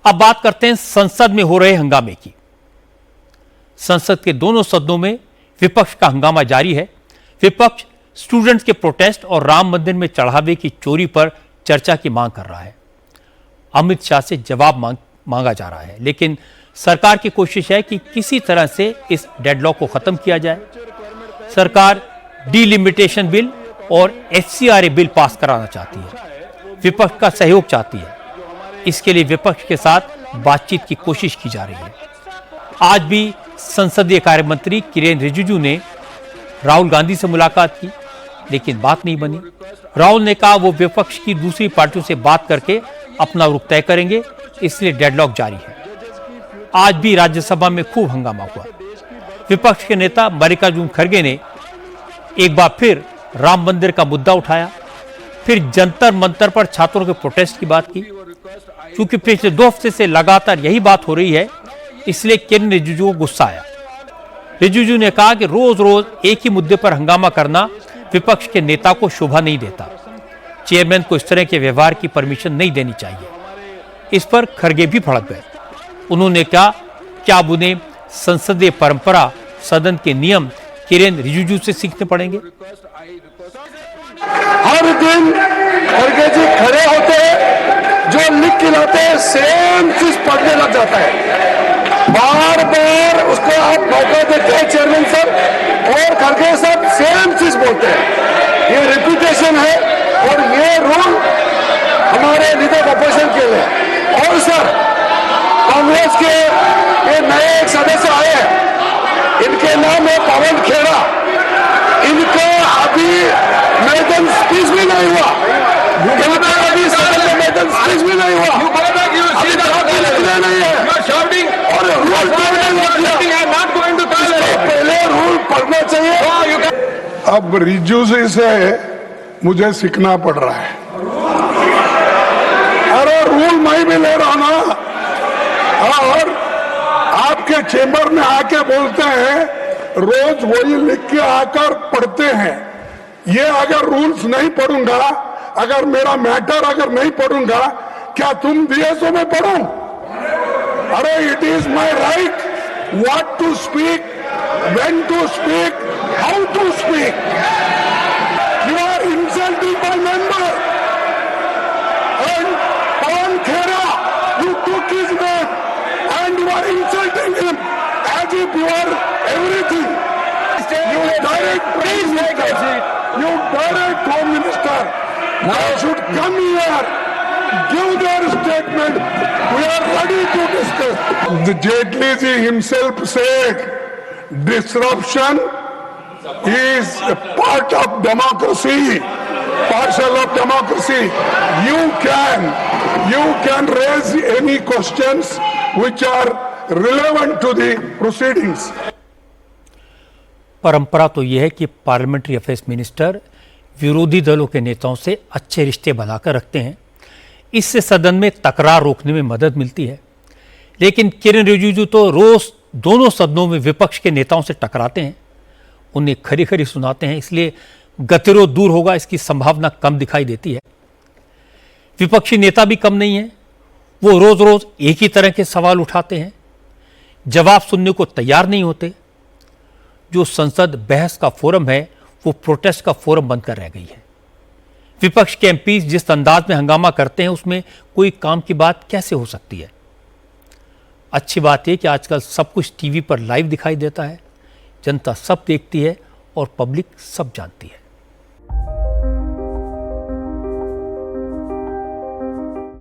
अब बात करते हैं संसद में हो रहे हंगामे की। संसद के दोनों सदनों में विपक्ष का हंगामा जारी है। विपक्ष स्टूडेंट्स के प्रोटेस्ट और राम मंदिर में चढ़ावे की चोरी पर चर्चा की मांग कर रहा है। अमित शाह से जवाब मांगा जा रहा है, लेकिन सरकार की कोशिश है कि किसी तरह से इस डेडलॉक को खत्म किया जाए। सरकार डिलिमिटेशन बिल और एफसीआरए बिल पास कराना चाहती है, विपक्ष का सहयोग चाहती है। इसके लिए विपक्ष के साथ बातचीत की कोशिश की जा रही है। आज भी संसदीय कार्य मंत्री किरेन रिजिजू ने राहुल गांधी से मुलाकात की, लेकिन बात नहीं बनी। राहुल ने कहा वो विपक्ष की दूसरी पार्टियों से बात करके अपना रुख तय करेंगे, इसलिए डेडलॉक जारी है। आज भी राज्यसभा में खूब हंगामा हुआ। विपक्ष के नेता मल्लिकार्जुन खड़गे ने एक बार फिर राम मंदिर का मुद्दा उठाया, फिर जंतर मंतर पर छात्रों के प्रोटेस्ट की बात की। क्योंकि पिछले 2 हफ्ते से लगातार यही बात हो रही है, इसलिए किरेन रिजिजू को गुस्सा आया। रिजिजू ने कहा कि रोज रोज एक ही मुद्दे पर हंगामा करना विपक्ष के नेता को शोभा नहीं देता। चेयरमैन को इस तरह के व्यवहार की परमिशन नहीं देनी चाहिए। इस पर खड़गे भी भड़क गए। उन्होंने कहा क्या अब उन्हें संसदीय परंपरा, सदन के नियम किरेन रिजिजू से सीखने पड़ेंगे। हर दिन खड़गे जी खड़े होते हैं, जो लिख के लाते हैं सेम चीज पढ़ने लग जाता है। बार बार उसको आप मौका देते हैं चेयरमैन साहब और खड़गे साहब सेम चीज बोलते हैं। ये रिपीटेशन है और ये रूल हमारे लीडर ऑपोजिशन के लिए। और सर, कांग्रेस के ये नए एक सदस्य आए हैं, इनके नाम है पवन खेड़ा। इनका अभी मैडम स्पीच भी नहीं हुआ, अभी सदन में मैडम स्पीच भी नहीं हुआ, नहीं है और रूल पहले रूल पढ़ना चाहिए। अब रिजिजू से मुझे सीखना पड़ रहा है। अरे रूल मैं भी ले रहा ना, और आपके चेंबर में आके बोलते हैं, रोज वही लिख के आकर पढ़ते हैं। ये अगर रूल्स नहीं पढ़ूंगा, अगर मेरा मैटर अगर नहीं पढ़ूंगा, क्या तुम डीएसओ में पढ़ो? अरे it is my right what to speak, when to speak, how to speak. You are insulting my member and Pawan Khera, you took his name and you are insulting him as if you are everything. You direct Prime Minister, you direct Home Minister. They should come here, give their statement. We are ready to discuss. The Jaitley ji himself said, disruption is a part of democracy, partial of democracy. You can raise any questions which are relevant to the proceedings. परंपरा तो यह है कि parliamentary affairs minister विरोधी दलों के नेताओं से अच्छे रिश्ते बनाकर रखते हैं। इससे सदन में तकरार रोकने में मदद मिलती है। लेकिन किरेन रिजिजू तो रोज दोनों सदनों में विपक्ष के नेताओं से टकराते हैं, उन्हें खरी खरी सुनाते हैं। इसलिए गतिरोध दूर होगा, इसकी संभावना कम दिखाई देती है। विपक्षी नेता भी कम नहीं है। वो रोज रोज एक ही तरह के सवाल उठाते हैं, जवाब सुनने को तैयार नहीं होते। जो संसद बहस का फोरम है, वो प्रोटेस्ट का फोरम बनकर रह गई है। विपक्ष के एमपी जिस अंदाज में हंगामा करते हैं, उसमें कोई काम की बात कैसे हो सकती है। अच्छी बात यह कि आजकल सब कुछ टीवी पर लाइव दिखाई देता है, जनता सब देखती है और पब्लिक सब जानती है।